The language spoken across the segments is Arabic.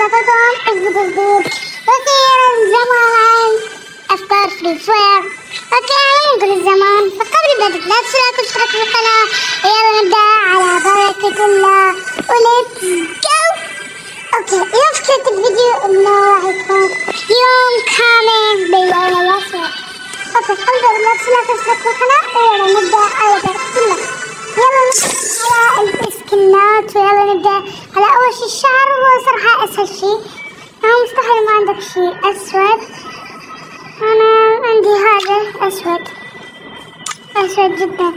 وصفتهم الزبردور وكثير زمان أفكار فري فاير. أوكي ننقل الزمان، فقبل بدء لا تنسوا تشتركوا في القناة ويلا نبدأ على بركة الله وليتس جو. أوكي اليوم فكرة الفيديو إنه راح يكون يوم كامل باللون الأسود. أوكي قبل بدء لا تنسوا تشتركوا في القناة ويلا نبدأ على بركة الله. يلا نبدأ على الإسكنات ويلا نبدأ على أول شي الشعر، وهو صراحة أسهل شي. مستحيل ما عندك شي أسود. أنا عندي هذا أسود جدا.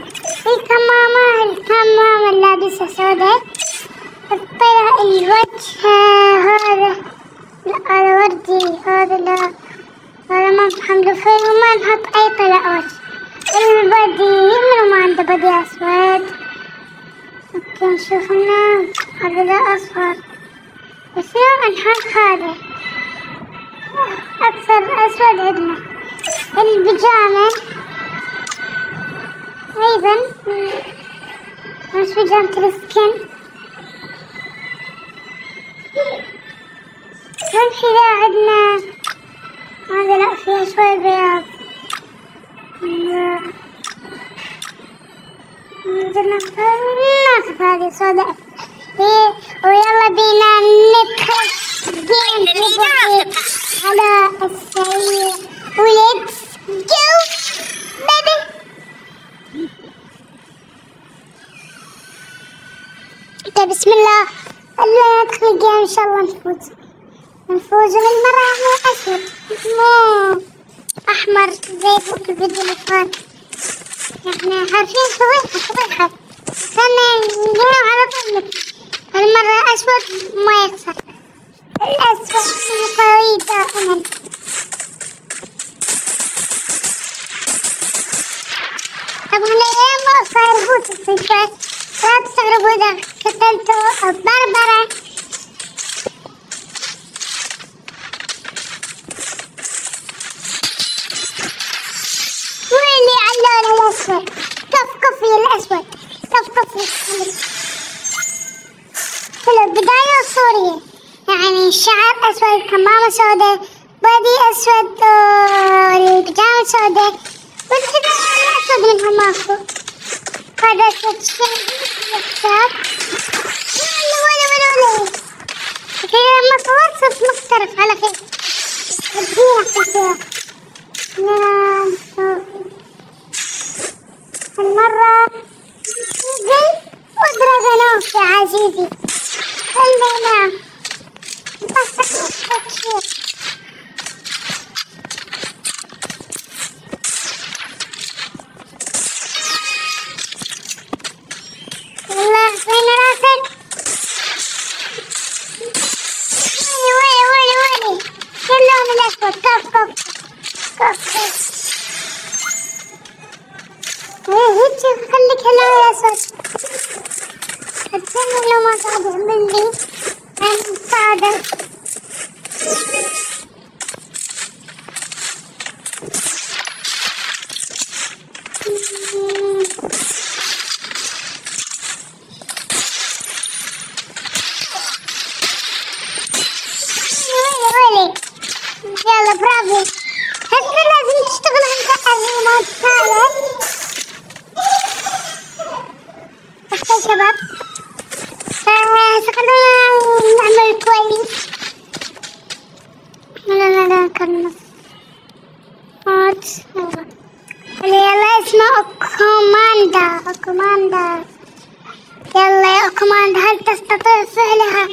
الكمامة لابسة سوداء. الطرح الوجه هذا لا هذا وردي، هذا لا هذا ما نحمله فيه وما نحط أي طلاء وجه. البدي منو ما عنده بدي أسود. اوكي نشوف لنا هذا لا أصفر، بس نحط هذا أكثر أسود عندنا. البيجامة أيضا نفس بيجامة السكن. نمشي ذا عندنا هذا لا فيها شوي بياض. ناخذ هذه سوداء ويلا بينا ندخل جيم على السريع وليتس جو بيبي. طيب بسم الله الله ندخل الجيم ان شاء الله نفوز هالمرة. مو اسود مو احمر زي فوق الفيديو اللي فات. احنا عارفين فضيحة استنى نجمع على طول. هالمرة اسود ما يخسر. الأسود قوي دائما. طبعا اليوم صار بوت الصيفات، لا تستغربوا إذا قتلتوا بربرة. ويلي على اللون الأسود، كفكفي الأسود كفكفي. حلو بداية أسطورية، يعني الشعر أسود، كمامة سوداء، بادي أسود، البيجامة سوداء، والحذاء أسود منها ماكو. هذا أسود شيء يحتاج. ولا كذا لما صورت صرت مختلف على خير. ادينا كثير. هالمرة زي ودراغونوف يا عزيزي. خلينا والله وين راسك؟ ويلي شو اللون الأسود؟ كف هيك خليك اللون الأسود. أتمنى لو ما قاعد يعمل لي مساعدة. ويلي يلا برافو. هسه لازم تشتغل عند الريموت ثالث. اوكي شباب هسه خلونا نعمل كويس. لا كرنس هات يلا اسمه أكوماندا. يلا يا أكوماندا هل تستطيع فعلها؟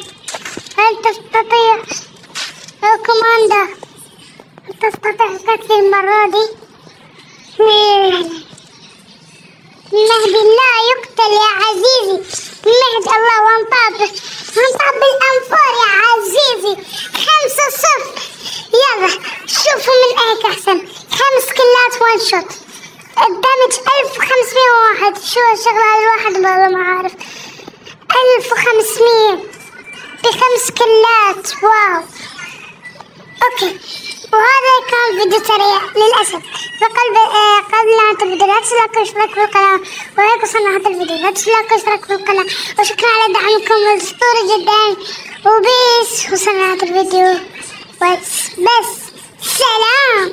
أكوماندا هل تستطيع قتل المرة دي؟ المهدي لا يقتل يا عزيزي. المهدي الله وانطاب الأنفار يا عزيزي. 5-0. يلا شوفوا من هيك أحسن. 5 كلات 1 شوت. الدمج 1501. شو الشغلة الواحد والله ما عارف. 1500 ب5 كلات. واو اوكي. وهذا كان فيديو سريع للأسف. قبل لا تبدأ لا تنسوا الاشتراك في القناة. وهيك وصلنا هذا الفيديو. لا تنسوا الاشتراك في القناة. وشكرا على دعمكم الأسطوري جدا. وبس وصلنا الفيديو بس سلام.